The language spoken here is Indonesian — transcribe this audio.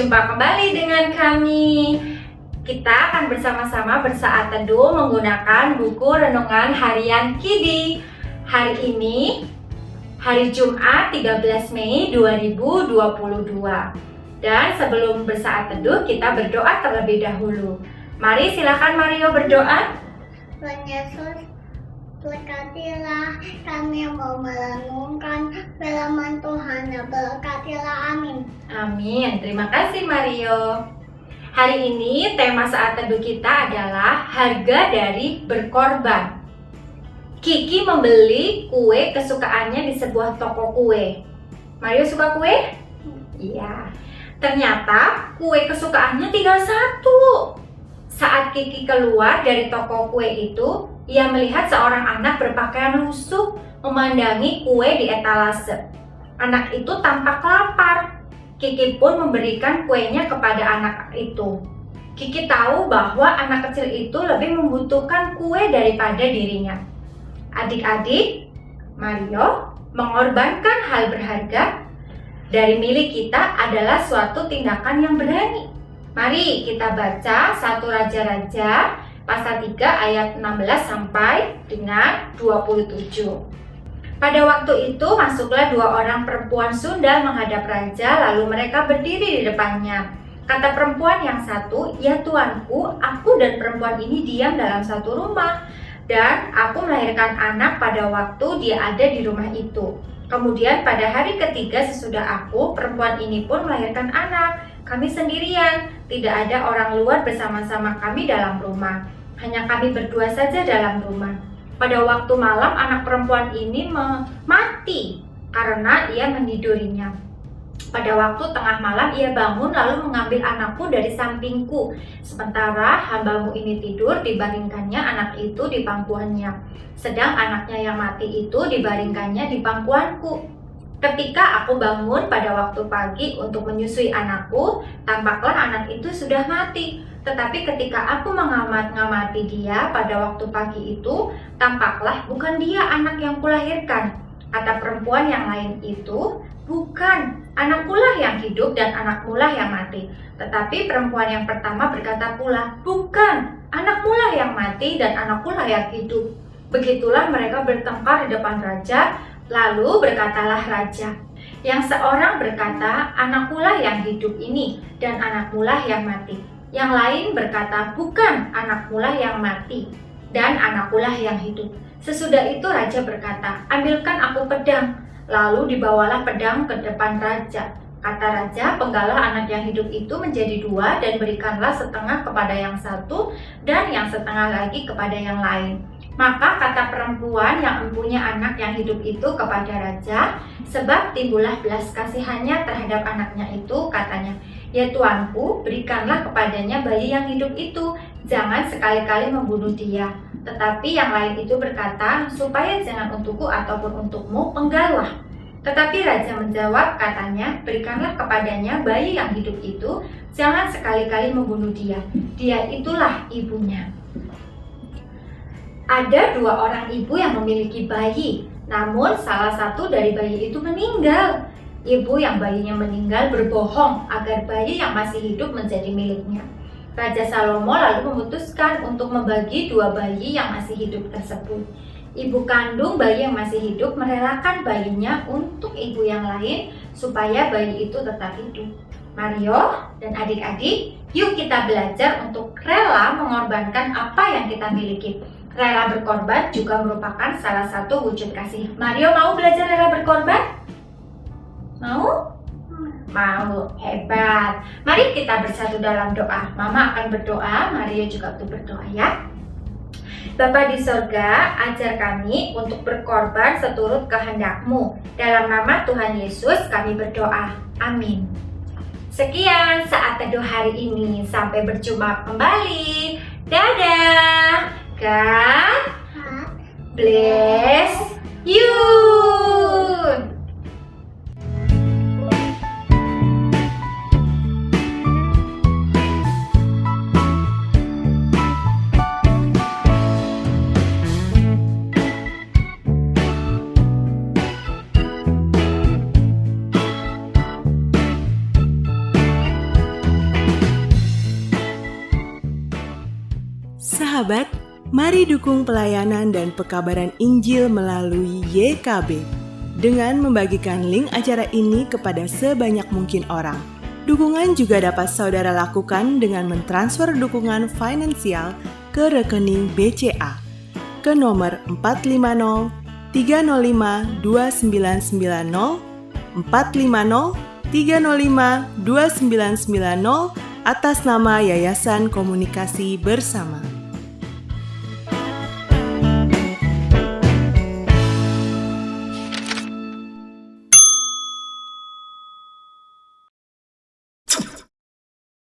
Berjumpa kembali dengan kami. Kita akan bersama-sama bersaat teduh menggunakan buku renungan harian KIDI. Hari ini, hari Jumat 13 Mei 2022. Dan sebelum bersaat teduh, kita berdoa terlebih dahulu. Mari silakan Mario berdoa. Tuhan Yesus, berkatilah kami mau merenungkan firman Tuhan, berkatilah, amin. Amin, terima kasih Mario. Hari ini tema saat teduh kita adalah harga dari berkorban. Kiki membeli kue kesukaannya di sebuah toko kue. Mario suka kue? Iya. Ternyata kue kesukaannya tinggal satu. Saat Kiki keluar dari toko kue itu, ia melihat seorang anak berpakaian lusuh memandangi kue di etalase. Anak itu tampak lapar. Kiki pun memberikan kuenya kepada anak itu. Kiki tahu bahwa anak kecil itu lebih membutuhkan kue daripada dirinya. Adik-adik, Mario mengorbankan hal berharga dari milik kita adalah suatu tindakan yang berani. Mari kita baca 1 Raja-Raja pasal 3 ayat 16 sampai dengan 27. Pada waktu itu masuklah 2 orang perempuan Sunda menghadap raja, lalu mereka berdiri di depannya. Kata perempuan yang satu, "Ya tuanku, aku dan perempuan ini diam dalam satu rumah, dan aku melahirkan anak pada waktu dia ada di rumah itu. Kemudian pada hari ketiga sesudah aku, perempuan ini pun melahirkan anak. Kami sendirian, tidak ada orang luar bersama-sama kami dalam rumah. Hanya kami berdua saja dalam rumah. Pada waktu malam anak perempuan ini mati karena ia menidurinya. Pada waktu tengah malam ia bangun lalu mengambil anakku dari sampingku. Sementara hambamu ini tidur, dibaringkannya anak itu di pangkuannya. Sedang anaknya yang mati itu dibaringkannya di pangkuanku. Ketika aku bangun pada waktu pagi untuk menyusui anakku, tampaklah anak itu sudah mati. Tetapi ketika aku mengamati dia pada waktu pagi itu, tampaklah bukan dia anak yang kulahirkan. Kata perempuan yang lain itu, bukan, anakkulah yang hidup dan anakmulah yang mati. Tetapi perempuan yang pertama berkata pula, bukan, anakmulah yang mati dan anakkulah yang hidup. Begitulah mereka bertengkar di depan raja. Lalu berkatalah raja, yang seorang berkata, anakkulah yang hidup ini dan anakmulah yang mati. Yang lain berkata, bukan, anakmulah yang mati dan anakkulah yang hidup. Sesudah itu raja berkata, ambilkan aku pedang. Lalu dibawalah pedang ke depan raja. Kata raja, penggalah anak yang hidup itu menjadi 2 dan berikanlah setengah kepada yang satu dan yang setengah lagi kepada yang lain. Maka kata perempuan yang mempunyai anak yang hidup itu kepada raja, sebab timbullah belas kasihannya terhadap anaknya itu, katanya, ya tuanku, berikanlah kepadanya bayi yang hidup itu, jangan sekali-kali membunuh dia. Tetapi yang lain itu berkata, supaya jangan untukku ataupun untukmu, penggallah. Tetapi raja menjawab, katanya, berikanlah kepadanya bayi yang hidup itu, jangan sekali-kali membunuh dia. Dia itulah ibunya. Ada 2 orang ibu yang memiliki bayi, namun salah satu dari bayi itu meninggal. Ibu yang bayinya meninggal berbohong agar bayi yang masih hidup menjadi miliknya. Raja Salomo lalu memutuskan untuk membagi 2 bayi yang masih hidup tersebut. Ibu kandung bayi yang masih hidup merelakan bayinya untuk ibu yang lain supaya bayi itu tetap hidup. Mario dan adik-adik, yuk kita belajar untuk rela mengorbankan apa yang kita miliki. Rela berkorban juga merupakan salah satu wujud kasih. Mario mau belajar rela berkorban? Mau? Mau, hebat. Mari kita bersatu dalam doa. Mama akan berdoa, Mario juga untuk berdoa ya. Bapa di sorga, ajar kami untuk berkorban seturut kehendak-Mu. Dalam nama Tuhan Yesus kami berdoa. Amin. Sekian saat teduh hari ini. Sampai berjumpa kembali. Dadah. God bless you. Sahabat, mari dukung pelayanan dan pekabaran Injil melalui YKB dengan membagikan link acara ini kepada sebanyak mungkin orang. Dukungan juga dapat saudara lakukan dengan mentransfer dukungan finansial ke rekening BCA ke nomor 450 305 2990 450 305 2990 atas nama Yayasan Komunikasi Bersama.